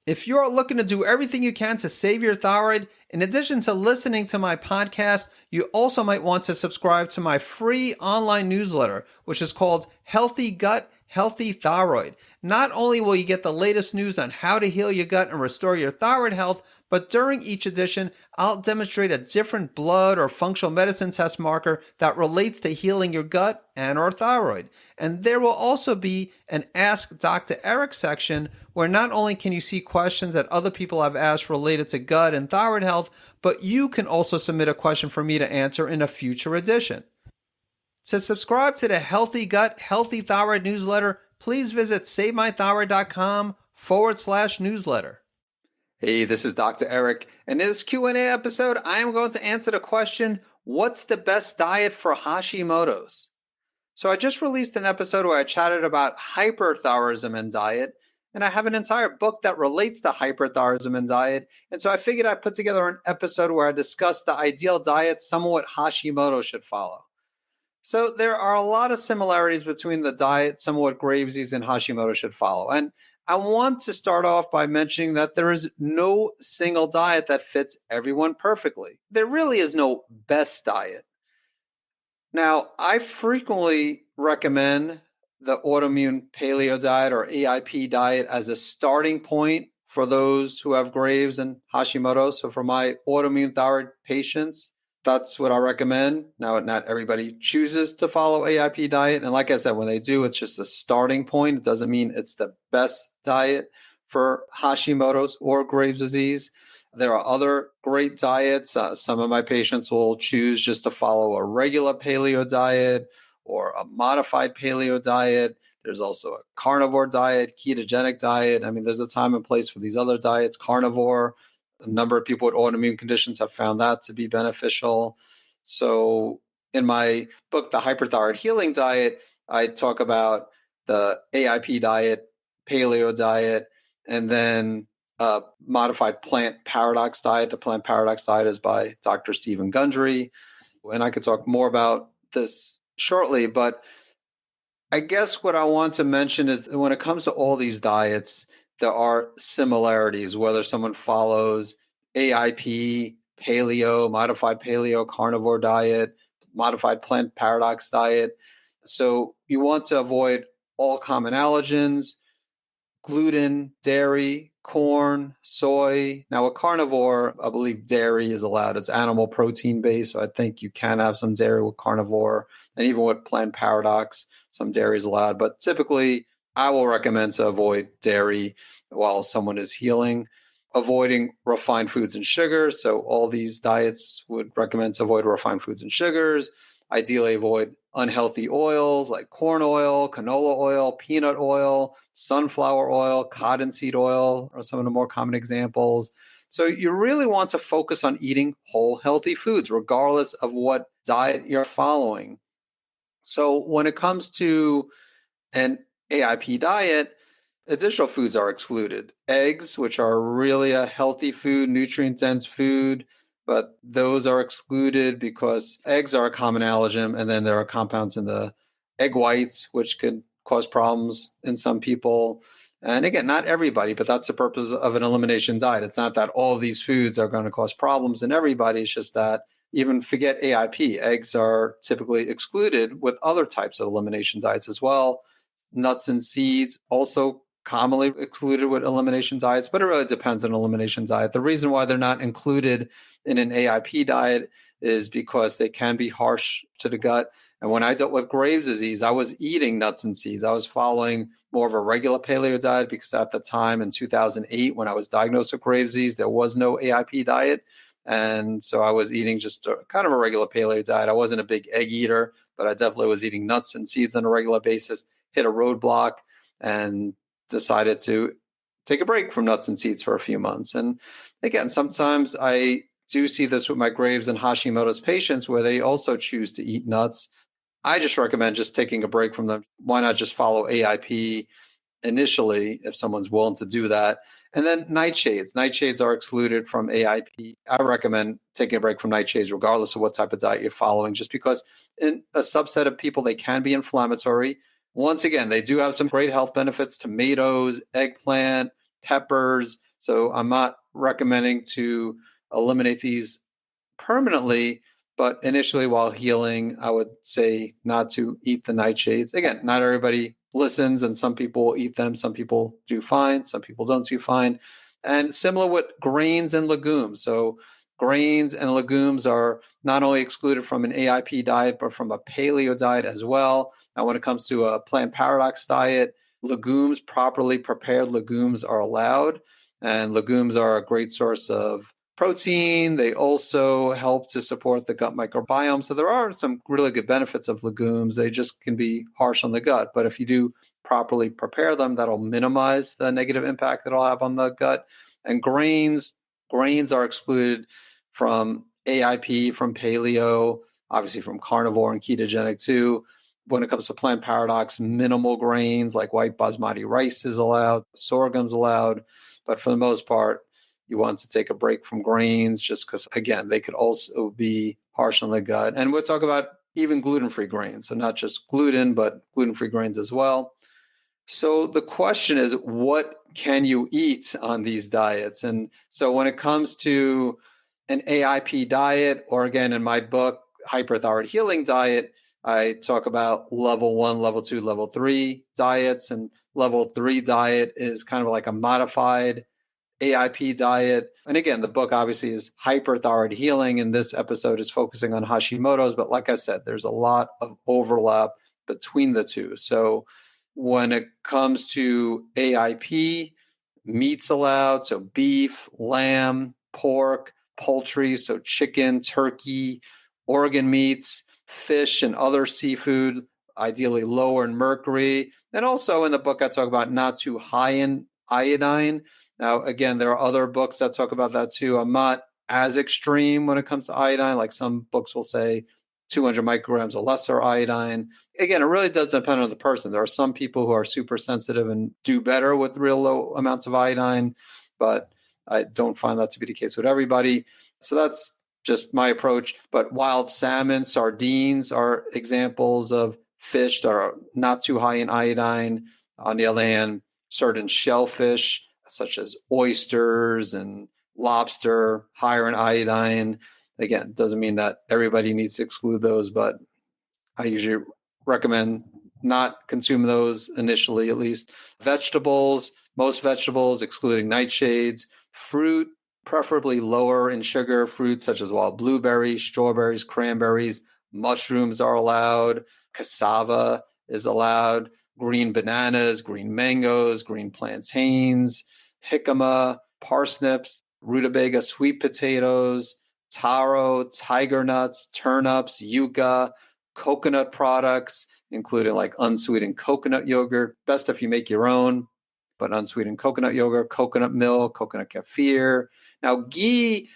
If you're looking to do everything you can to save your thyroid, in addition to listening to my podcast, you also might want to subscribe to my free online newsletter, which is called Healthy Gut, Healthy Thyroid. Not only will you get the latest news on how to heal your gut and restore your thyroid health, but during each edition, I'll demonstrate a different blood or functional medicine test marker that relates to healing your gut and or thyroid. And there will also be an Ask Dr. Eric section where not only can you see questions that other people have asked related to gut and thyroid health, but you can also submit a question for me to answer in a future edition. To subscribe to the Healthy Gut, Healthy Thyroid newsletter, please visit SaveMyThyroid.com/newsletter. Hey, this is Dr. Eric, and in this Q&A episode, I am going to answer the question, what's the best diet for Hashimoto's? So I just released an episode where I chatted about hyperthyroidism and diet, and I have an entire book that relates to hyperthyroidism and diet, and so I figured I'd put together an episode where I discuss the ideal diet some of what Hashimoto should follow. So there are a lot of similarities between the diet, some of what Graves' disease and Hashimoto should follow, and I want to start off by mentioning that there is no single diet that fits everyone perfectly. There really is no best diet. Now, I frequently recommend the autoimmune paleo diet or AIP diet as a starting point for those who have Graves and Hashimoto. So for my autoimmune thyroid patients, that's what I recommend. Now, not everybody chooses to follow AIP diet. And like I said, when they do, it's just a starting point. It doesn't mean it's the best diet for Hashimoto's or Graves' disease. There are other great diets. Some of my patients will choose just to follow a regular paleo diet or a modified paleo diet. There's also a carnivore diet, ketogenic diet. I mean, there's a time and place for these other diets. Carnivore, a number of people with autoimmune conditions have found that to be beneficial. So in my book, The Hyperthyroid Healing Diet, I talk about the AIP diet, paleo diet, and then a modified plant paradox diet. The plant paradox diet is by Dr. Stephen Gundry. And I could talk more about this shortly, but I guess what I want to mention is when it comes to all these diets, there are similarities, whether someone follows AIP, paleo, modified paleo, carnivore diet, modified plant paradox diet. So you want to avoid all common allergens, gluten, dairy, corn, soy. Now, a carnivore, I believe dairy is allowed. It's animal protein based, so I think you can have some dairy with carnivore. And even with plant paradox, some dairy is allowed. But typically, I will recommend to avoid dairy while someone is healing, avoiding refined foods and sugars. So all these diets would recommend to avoid refined foods and sugars. Ideally, avoid unhealthy oils like corn oil, canola oil, peanut oil, sunflower oil, cottonseed oil are some of the more common examples. So you really want to focus on eating whole, healthy foods, regardless of what diet you're following. So when it comes to an AIP diet, additional foods are excluded. Eggs, which are really a healthy food, nutrient-dense food, but those are excluded because eggs are a common allergen, and then there are compounds in the egg whites, which could cause problems in some people. And again, not everybody, but that's the purpose of an elimination diet. It's not that all of these foods are going to cause problems in everybody. It's just that even forget AIP, eggs are typically excluded with other types of elimination diets as well. Nuts and seeds also commonly excluded with elimination diets, but it really depends on elimination diet. The reason why they're not included in an AIP diet is because they can be harsh to the gut. And when I dealt with Graves' disease, I was eating nuts and seeds. I was following more of a regular paleo diet because at the time in 2008, when I was diagnosed with Graves' disease, there was no AIP diet. And so I was eating just kind of a regular paleo diet. I wasn't a big egg eater, but I definitely was eating nuts and seeds on a regular basis, hit a roadblock, and decided to take a break from nuts and seeds for a few months. And again, sometimes I do see this with my Graves and Hashimoto's patients where they also choose to eat nuts. I just recommend just taking a break from them. Why not just follow AIP initially if someone's willing to do that? And then nightshades. Nightshades are excluded from AIP. I recommend taking a break from nightshades regardless of what type of diet you're following, just because in a subset of people, they can be inflammatory. Once again, they do have some great health benefits: tomatoes, eggplant, peppers, So I'm not recommending to eliminate these permanently, but initially while healing, I would say not to eat the nightshades. Again, not everybody listens, and some people will eat them. Some people do fine. Some people don't do fine. And similar with grains and legumes. So grains and legumes are not only excluded from an AIP diet, but from a paleo diet as well. Now, when it comes to a plant paradox diet, legumes, properly prepared legumes are allowed. And legumes are a great source of protein. They also help to support the gut microbiome. So there are some really good benefits of legumes. They just can be harsh on the gut. But if you do properly prepare them, that'll minimize the negative impact that it'll have on the gut. And grains are excluded from AIP, from paleo, obviously from carnivore and ketogenic too. When it comes to plant paradox, minimal grains like white basmati rice is allowed, sorghum's allowed. But for the most part, you want to take a break from grains just because, again, they could also be harsh on the gut. And we'll talk about even gluten-free grains. So not just gluten, but gluten-free grains as well. So the question is, what can you eat on these diets? And so when it comes to an AIP diet, or again, in my book, Hyperthyroid Healing Diet, I talk about level 1, level 2, level 3 diets. And level 3 diet is kind of like a modified AIP diet. And again, the book obviously is Hyperthyroid Healing, and this episode is focusing on Hashimoto's. But like I said, there's a lot of overlap between the two. So when it comes to AIP, meats allowed, so beef, lamb, pork, poultry, so chicken, turkey, organ meats, fish, and other seafood, ideally lower in mercury. And also in the book, I talk about not too high in iodine. Now, again, there are other books that talk about that too. I'm not as extreme when it comes to iodine. Like some books will say 200 micrograms or lesser iodine. Again, it really does depend on the person. There are some people who are super sensitive and do better with real low amounts of iodine, but I don't find that to be the case with everybody. So that's just my approach. But wild salmon, sardines are examples of fish that are not too high in iodine. On the other hand, certain shellfish, such as oysters and lobster, higher in iodine. Again, doesn't mean that everybody needs to exclude those, but I usually recommend not consuming those initially, at least. Vegetables, most vegetables, excluding nightshades. Fruit, preferably lower in sugar. Fruits such as wild blueberries, strawberries, cranberries. Mushrooms are allowed. Cassava is allowed. Green bananas, green mangoes, green plantains, jicama, parsnips, rutabaga, sweet potatoes, taro, tiger nuts, turnips, yucca, coconut products, including like unsweetened coconut yogurt. Best if you make your own, but unsweetened coconut yogurt, coconut milk, coconut kefir. Now, ghee,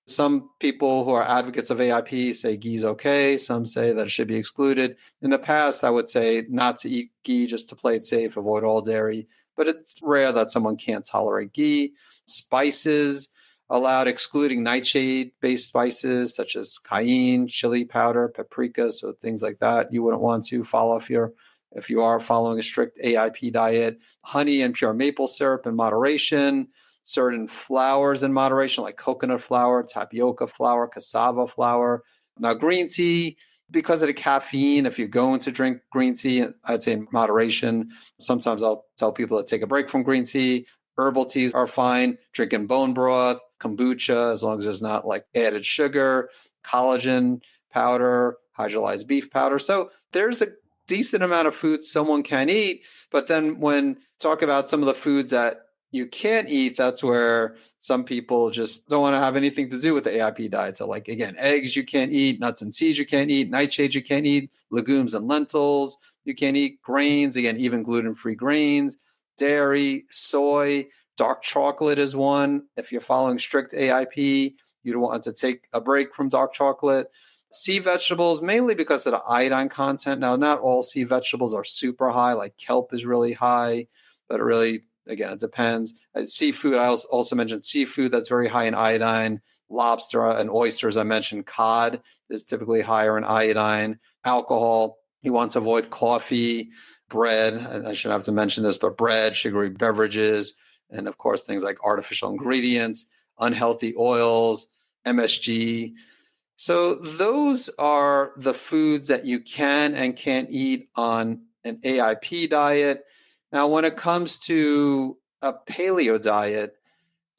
some people who are advocates of AIP say ghee is okay. Some say that it should be excluded. In the past, I would say not to eat ghee just to play it safe, avoid all dairy. But it's rare that someone can't tolerate ghee. Spices allowed, excluding nightshade-based spices such as cayenne, chili powder, paprika, so things like that you wouldn't want to follow if you are following a strict AIP diet. Honey and pure maple syrup in moderation. Certain flours in moderation, like coconut flour, tapioca flour, cassava flour. Now, green tea, because of the caffeine, if you're going to drink green tea, I'd say in moderation. Sometimes I'll tell people to take a break from green tea. Herbal teas are fine. Drinking bone broth, kombucha, as long as there's not like added sugar, collagen powder, hydrolyzed beef powder. So there's a decent amount of foods someone can eat. But then when talk about some of the foods that you can't eat, that's where some people just don't want to have anything to do with the AIP diet. So like, again, eggs you can't eat, nuts and seeds you can't eat, nightshades you can't eat, legumes and lentils you can't eat, grains, again, even gluten-free grains, dairy, soy, dark chocolate is one. If you're following strict AIP, you don't want to take a break from dark chocolate. Sea vegetables, mainly because of the iodine content. Now, not all sea vegetables are super high, like kelp is really high, but it really, again, it depends. Seafood, I also mentioned seafood that's very high in iodine. Lobster and oysters, I mentioned. Cod is typically higher in iodine. Alcohol, you want to avoid coffee, bread. I shouldn't have to mention this, but bread, sugary beverages, And of course, things like artificial ingredients, unhealthy oils, MSG. So those are the foods that you can and can't eat on an AIP diet. Now, when it comes to a paleo diet,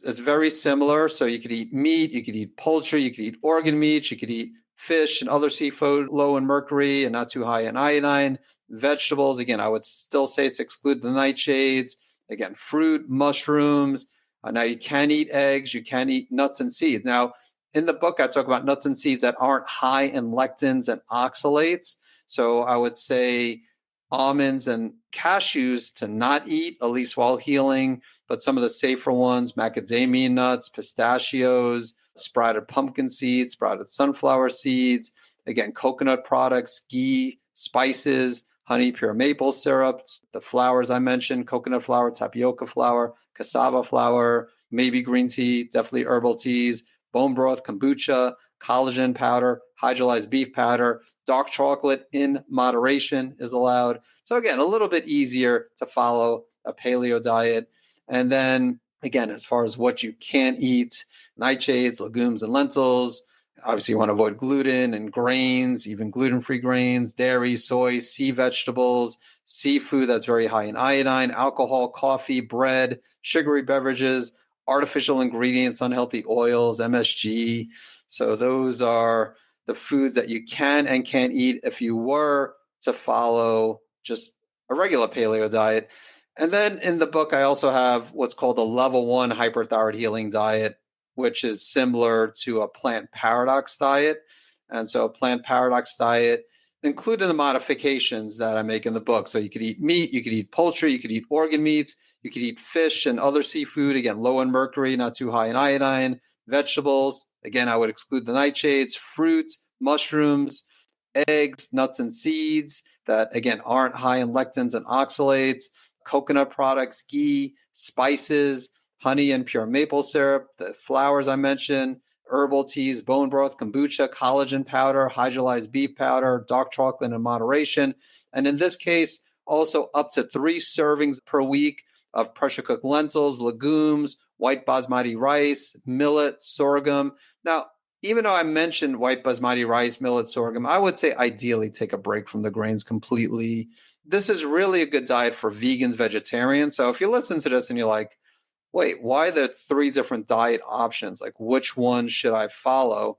it's very similar. So you could eat meat, you could eat poultry, you could eat organ meat, you could eat fish and other seafood low in mercury and not too high in iodine. Vegetables, again, I would still say it's exclude the nightshades. Again, fruit, mushrooms. Now you can eat eggs, you can eat nuts and seeds. Now, in the book, I talk about nuts and seeds that aren't high in lectins and oxalates. So I would say almonds and cashews to not eat, at least while healing. But some of the safer ones, macadamia nuts, pistachios, sprouted pumpkin seeds, sprouted sunflower seeds, again, coconut products, ghee, spices, honey, pure maple syrups, the flours I mentioned, coconut flour, tapioca flour, cassava flour, maybe green tea, definitely herbal teas, bone broth, kombucha, collagen powder, hydrolyzed beef powder, dark chocolate in moderation is allowed. So again, a little bit easier to follow a paleo diet. And then again, as far as what you can't eat, nightshades, legumes, and lentils. Obviously, you want to avoid gluten and grains, even gluten-free grains, dairy, soy, sea vegetables, seafood that's very high in iodine, alcohol, coffee, bread, sugary beverages, artificial ingredients, unhealthy oils, MSG. So those are the foods that you can and can't eat if you were to follow just a regular paleo diet. And then in the book, I also have what's called a level 1 hyperthyroid healing diet, which is similar to a plant paradox diet. And so a plant paradox diet, including the modifications that I make in the book. So you could eat meat, you could eat poultry, you could eat organ meats, you could eat fish and other seafood, again, low in mercury, not too high in iodine, vegetables. Again, I would exclude the nightshades, fruits, mushrooms, eggs, nuts and seeds that, again, aren't high in lectins and oxalates, coconut products, ghee, spices, honey and pure maple syrup, the flours I mentioned, herbal teas, bone broth, kombucha, collagen powder, hydrolyzed beef powder, dark chocolate in moderation. And in this case, also up to 3 servings per week of pressure cooked lentils, legumes, white basmati rice, millet, sorghum. Now, even though I mentioned white basmati rice, millet, sorghum, I would say ideally take a break from the grains completely. This is really a good diet for vegans, vegetarians. So if you listen to this and you're like, wait, why are there 3 different diet options? Like, which one should I follow?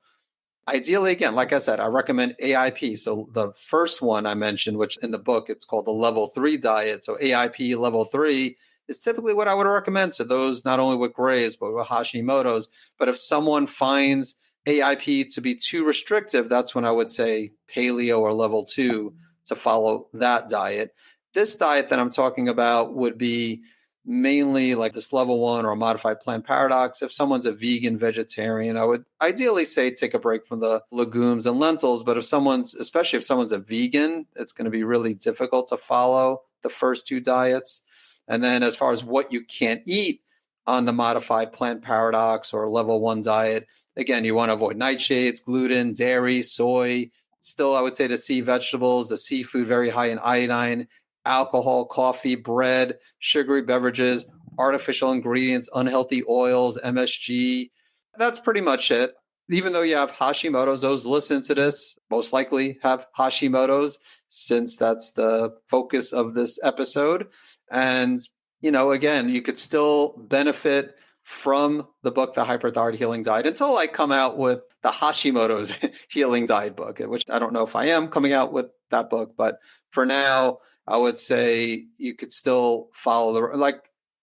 Ideally, again, like I said, I recommend AIP. So the first one I mentioned, which in the book, it's called the level 3 diet. So AIP level 3 is typically what I would recommend to those not only with Graves, but with Hashimoto's. But if someone finds AIP to be too restrictive, that's when I would say paleo or level 2 to follow that diet. This diet that I'm talking about would be mainly like this level 1 or a modified plant paradox. If someone's a vegan, vegetarian, I would ideally say take a break from the legumes and lentils. But especially if someone's a vegan, it's going to be really difficult to follow the first 2 diets. And then as far as what you can't eat on the modified plant paradox or level 1 diet, again, you want to avoid nightshades, gluten, dairy, soy. Still, I would say the sea vegetables, the seafood very high in iodine, alcohol, coffee, bread, sugary beverages, artificial ingredients, unhealthy oils, MSG. That's pretty much it. Even though you have Hashimoto's, those listen to this most likely have Hashimoto's, since that's the focus of this episode. And, again, you could still benefit from the book, The Hyperthyroid Healing Diet, until I come out with the Hashimoto's Healing Diet book, which I don't know if I am coming out with that book. But for now, I would say you could still follow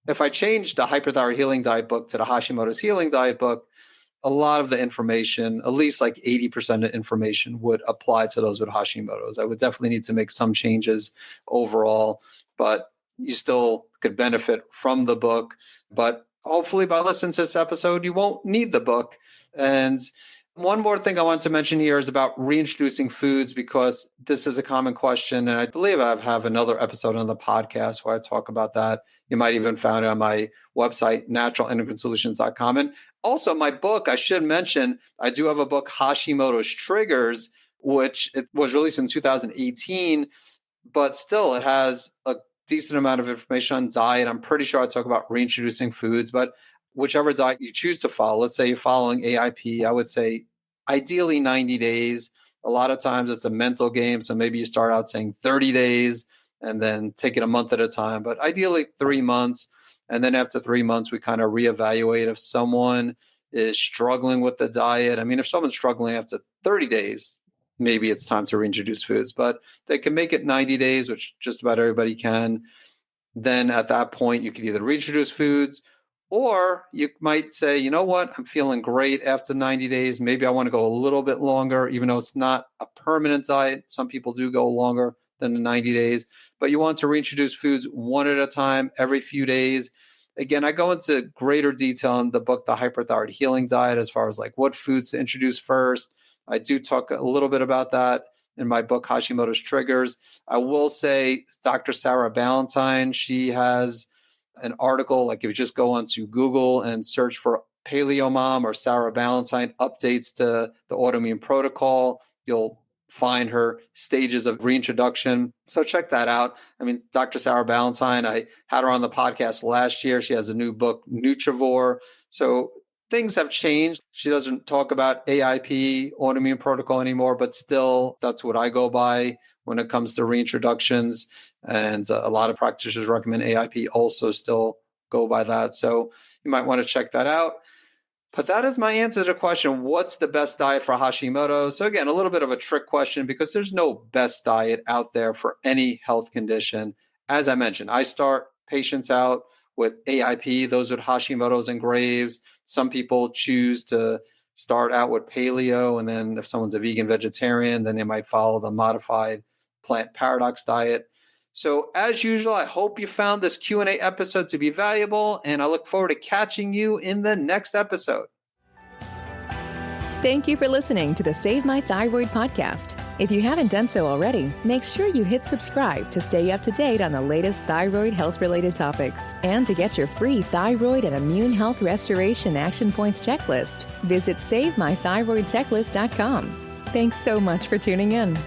if I changed the Hyperthyroid Healing Diet book to the Hashimoto's Healing Diet book, a lot of the information, at least like 80% of information, would apply to those with Hashimoto's. I would definitely need to make some changes overall, but you still could benefit from the book. But hopefully by listening to this episode, you won't need the book. And one more thing I want to mention here is about reintroducing foods, because this is a common question. And I believe I have another episode on the podcast where I talk about that. You might even find it on my website, naturalendocrinesolutions.com. And also my book, I should mention, I do have a book, Hashimoto's Triggers, which it was released in 2018, but still it has a decent amount of information on diet. I'm pretty sure I talk about reintroducing foods, but whichever diet you choose to follow, let's say you're following AIP, I would say ideally 90 days. A lot of times it's a mental game. So maybe you start out saying 30 days and then take it a month at a time, but ideally 3 months. And then after 3 months, we kind of reevaluate if someone is struggling with the diet. I mean, if someone's struggling after 30 days, maybe it's time to reintroduce foods, but they can make it 90 days, which just about everybody can. Then at that point, you could either reintroduce foods or you might say, you know what, I'm feeling great after 90 days. Maybe I want to go a little bit longer, even though it's not a permanent diet. Some people do go longer than the 90 days, but you want to reintroduce foods one at a time every few days. Again, I go into greater detail in the book, The Hyperthyroid Healing Diet, as far as like what foods to introduce first. I do talk a little bit about that in my book, Hashimoto's Triggers. I will say Dr. Sarah Ballantyne, she has an article, like if you just go onto Google and search for Paleo Mom or Sarah Ballantyne updates to the autoimmune protocol, you'll find her stages of reintroduction. So check that out. I mean, Dr. Sarah Ballantyne, I had her on the podcast last year. She has a new book, Nutrivore. So things have changed. She doesn't talk about AIP, autoimmune protocol anymore, but still, that's what I go by when it comes to reintroductions. And a lot of practitioners recommend AIP, also still go by that. So you might want to check that out. But that is my answer to the question, what's the best diet for Hashimoto? So again, a little bit of a trick question because there's no best diet out there for any health condition. As I mentioned, I start patients out with AIP, those with Hashimoto's and Graves. Some people choose to start out with paleo, and then if someone's a vegan vegetarian, then they might follow the modified plant paradox diet. So as usual, I hope you found this Q&A episode to be valuable, and I look forward to catching you in the next episode. Thank you for listening to the Save My Thyroid podcast. If you haven't done so already, make sure you hit subscribe to stay up to date on the latest thyroid health-related topics. And to get your free thyroid and immune health restoration action points checklist, visit SaveMyThyroidChecklist.com. Thanks so much for tuning in.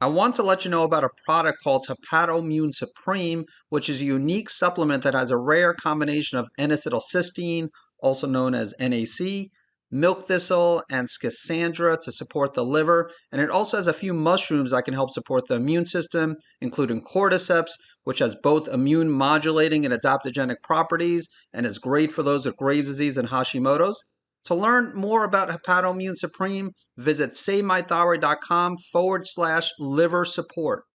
I want to let you know about a product called Hepatoimmune Supreme, which is a unique supplement that has a rare combination of N-acetylcysteine, also known as NAC, milk thistle, and schisandra to support the liver. And it also has a few mushrooms that can help support the immune system, including cordyceps, which has both immune modulating and adaptogenic properties and is great for those with Graves' disease and Hashimoto's. To learn more about Hepatoimmune Supreme, visit SaveMyThyroid.com/liver support.